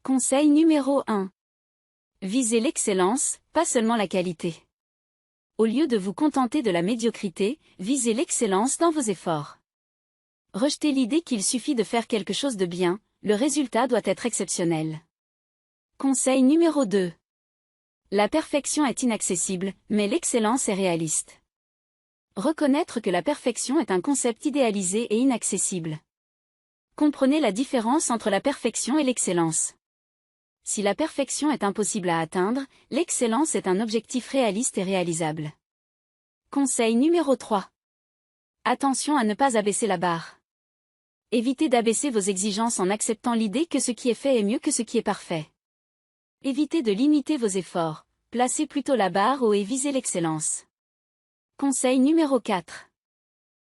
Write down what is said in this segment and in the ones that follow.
Conseil numéro 1. Visez l'excellence, pas seulement la qualité. Au lieu de vous contenter de la médiocrité, visez l'excellence dans vos efforts. Rejetez l'idée qu'il suffit de faire quelque chose de bien, le résultat doit être exceptionnel. Conseil numéro 2. La perfection est inaccessible, mais l'excellence est réaliste. Reconnaître que la perfection est un concept idéalisé et inaccessible. Comprenez la différence entre la perfection et l'excellence. Si la perfection est impossible à atteindre, l'excellence est un objectif réaliste et réalisable. Conseil numéro 3. Attention à ne pas abaisser la barre. Évitez d'abaisser vos exigences en acceptant l'idée que ce qui est fait est mieux que ce qui est parfait. Évitez de limiter vos efforts, placez plutôt la barre haut et visez l'excellence. Conseil numéro 4.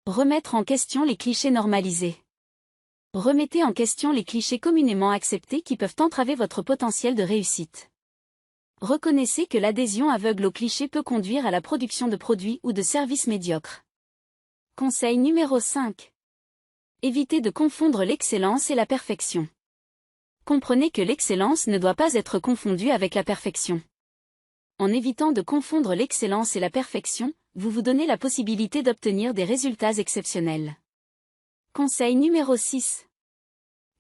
Remettre en question les clichés normalisés. Remettez en question les clichés communément acceptés qui peuvent entraver votre potentiel de réussite. Reconnaissez que l'adhésion aveugle aux clichés peut conduire à la production de produits ou de services médiocres. Conseil numéro 5. Évitez de confondre l'excellence et la perfection. Comprenez que l'excellence ne doit pas être confondue avec la perfection. En évitant de confondre l'excellence et la perfection, vous vous donnez la possibilité d'obtenir des résultats exceptionnels. Conseil numéro 6.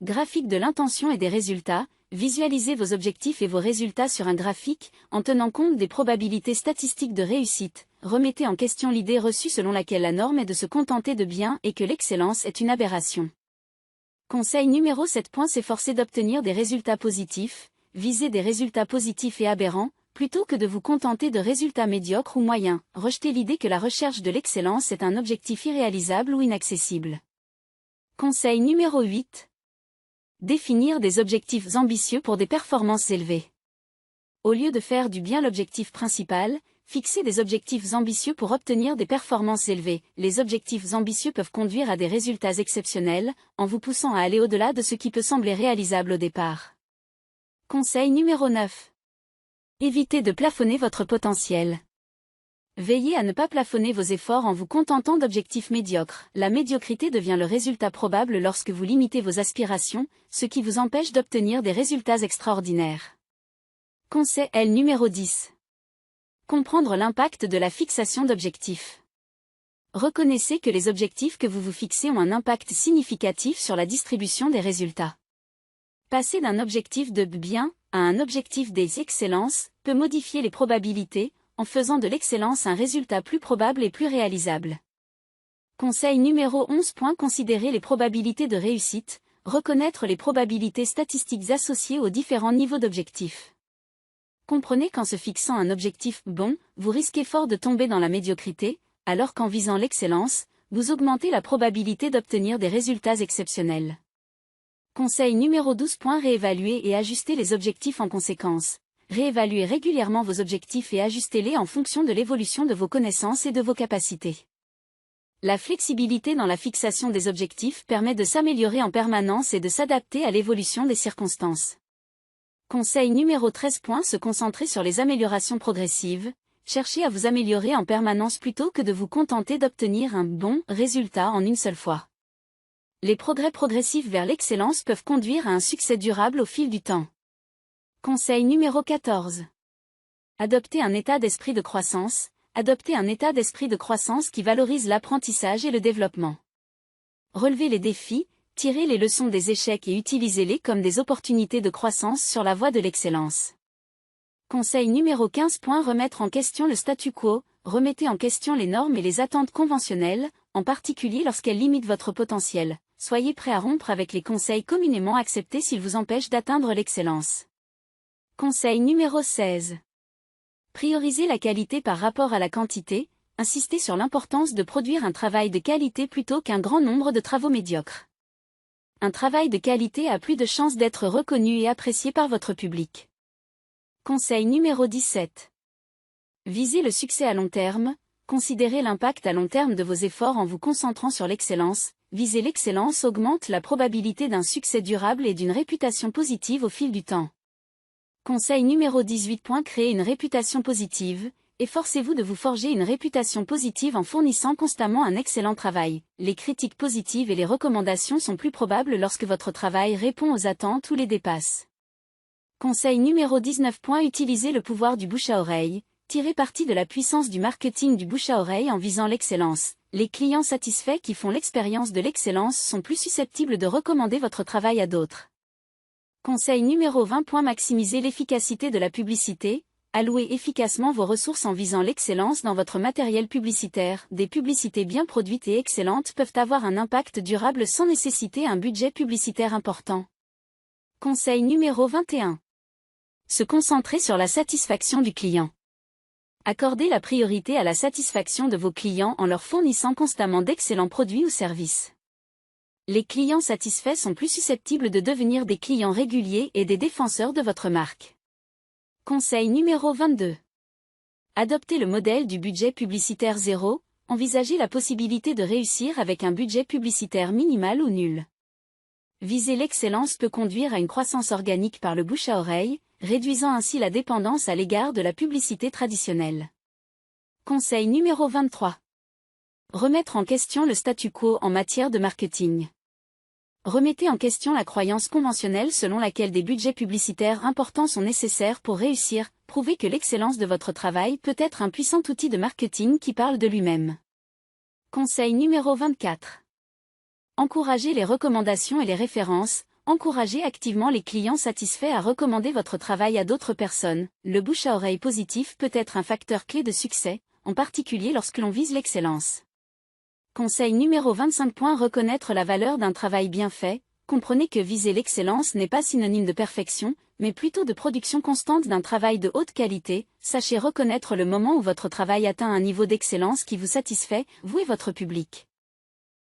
Graphique de l'intention et des résultats. Visualisez vos objectifs et vos résultats sur un graphique, en tenant compte des probabilités statistiques de réussite. Remettez en question l'idée reçue selon laquelle la norme est de se contenter de bien et que l'excellence est une aberration. Conseil numéro 7. S'efforcer d'obtenir des résultats positifs. Visez des résultats positifs et aberrants, plutôt que de vous contenter de résultats médiocres ou moyens. Rejetez l'idée que la recherche de l'excellence est un objectif irréalisable ou inaccessible. Conseil numéro 8. Définir des objectifs ambitieux pour des performances élevées. Au lieu de faire du bien l'objectif principal, fixez des objectifs ambitieux pour obtenir des performances élevées. Les objectifs ambitieux peuvent conduire à des résultats exceptionnels, en vous poussant à aller au-delà de ce qui peut sembler réalisable au départ. Conseil numéro 9. Évitez de plafonner votre potentiel. Veillez à ne pas plafonner vos efforts en vous contentant d'objectifs médiocres. La médiocrité devient le résultat probable lorsque vous limitez vos aspirations, ce qui vous empêche d'obtenir des résultats extraordinaires. Conseil numéro 10. Comprendre l'impact de la fixation d'objectifs. Reconnaissez que les objectifs que vous vous fixez ont un impact significatif sur la distribution des résultats. Passer d'un objectif de bien à un objectif des excellences peut modifier les probabilités, en faisant de l'excellence un résultat plus probable et plus réalisable. Conseil numéro 11. Considérer les probabilités de réussite, reconnaître les probabilités statistiques associées aux différents niveaux d'objectifs. Comprenez qu'en se fixant un objectif bon, vous risquez fort de tomber dans la médiocrité, alors qu'en visant l'excellence, vous augmentez la probabilité d'obtenir des résultats exceptionnels. Conseil numéro 12. Réévaluer et ajuster les objectifs en conséquence. Réévaluez régulièrement vos objectifs et ajustez-les en fonction de l'évolution de vos connaissances et de vos capacités. La flexibilité dans la fixation des objectifs permet de s'améliorer en permanence et de s'adapter à l'évolution des circonstances. Conseil numéro 13. Se concentrer sur les améliorations progressives. Cherchez à vous améliorer en permanence plutôt que de vous contenter d'obtenir un bon résultat en une seule fois. Les progrès progressifs vers l'excellence peuvent conduire à un succès durable au fil du temps. Conseil numéro 14. Adoptez un état d'esprit de croissance. Adoptez un état d'esprit de croissance qui valorise l'apprentissage et le développement. Relevez les défis, tirez les leçons des échecs et utilisez-les comme des opportunités de croissance sur la voie de l'excellence. Conseil numéro 15. Remettre en question le statu quo. Remettez en question les normes et les attentes conventionnelles, en particulier lorsqu'elles limitent votre potentiel. Soyez prêt à rompre avec les conseils communément acceptés s'ils vous empêchent d'atteindre l'excellence. Conseil numéro 16. Priorisez la qualité par rapport à la quantité, insistez sur l'importance de produire un travail de qualité plutôt qu'un grand nombre de travaux médiocres. Un travail de qualité a plus de chances d'être reconnu et apprécié par votre public. Conseil numéro 17. Visez le succès à long terme, considérez l'impact à long terme de vos efforts en vous concentrant sur l'excellence. Viser l'excellence augmente la probabilité d'un succès durable et d'une réputation positive au fil du temps. Conseil numéro 18. Créer une réputation positive. Efforcez-vous de vous forger une réputation positive en fournissant constamment un excellent travail. Les critiques positives et les recommandations sont plus probables lorsque votre travail répond aux attentes ou les dépasse. Conseil numéro 19. Utilisez le pouvoir du bouche à oreille. Tirez parti de la puissance du marketing du bouche à oreille en visant l'excellence. Les clients satisfaits qui font l'expérience de l'excellence sont plus susceptibles de recommander votre travail à d'autres. Conseil numéro 20. Maximisez l'efficacité de la publicité. Allouez efficacement vos ressources en visant l'excellence dans votre matériel publicitaire. Des publicités bien produites et excellentes peuvent avoir un impact durable sans nécessiter un budget publicitaire important. Conseil numéro 21. Se concentrer sur la satisfaction du client. Accordez la priorité à la satisfaction de vos clients en leur fournissant constamment d'excellents produits ou services. Les clients satisfaits sont plus susceptibles de devenir des clients réguliers et des défenseurs de votre marque. Conseil numéro 22. Adoptez le modèle du budget publicitaire zéro. Envisagez la possibilité de réussir avec un budget publicitaire minimal ou nul. Viser l'excellence peut conduire à une croissance organique par le bouche à oreille, réduisant ainsi la dépendance à l'égard de la publicité traditionnelle. Conseil numéro 23. Remettre en question le statu quo en matière de marketing. Remettez en question la croyance conventionnelle selon laquelle des budgets publicitaires importants sont nécessaires pour réussir. Prouvez que l'excellence de votre travail peut être un puissant outil de marketing qui parle de lui-même. Conseil numéro 24. Encouragez les recommandations et les références. Encouragez activement les clients satisfaits à recommander votre travail à d'autres personnes. Le bouche à oreille positif peut être un facteur clé de succès, en particulier lorsque l'on vise l'excellence. Conseil numéro 25. Reconnaître la valeur d'un travail bien fait. Comprenez que viser l'excellence n'est pas synonyme de perfection, mais plutôt de production constante d'un travail de haute qualité. Sachez reconnaître le moment où votre travail atteint un niveau d'excellence qui vous satisfait, vous et votre public.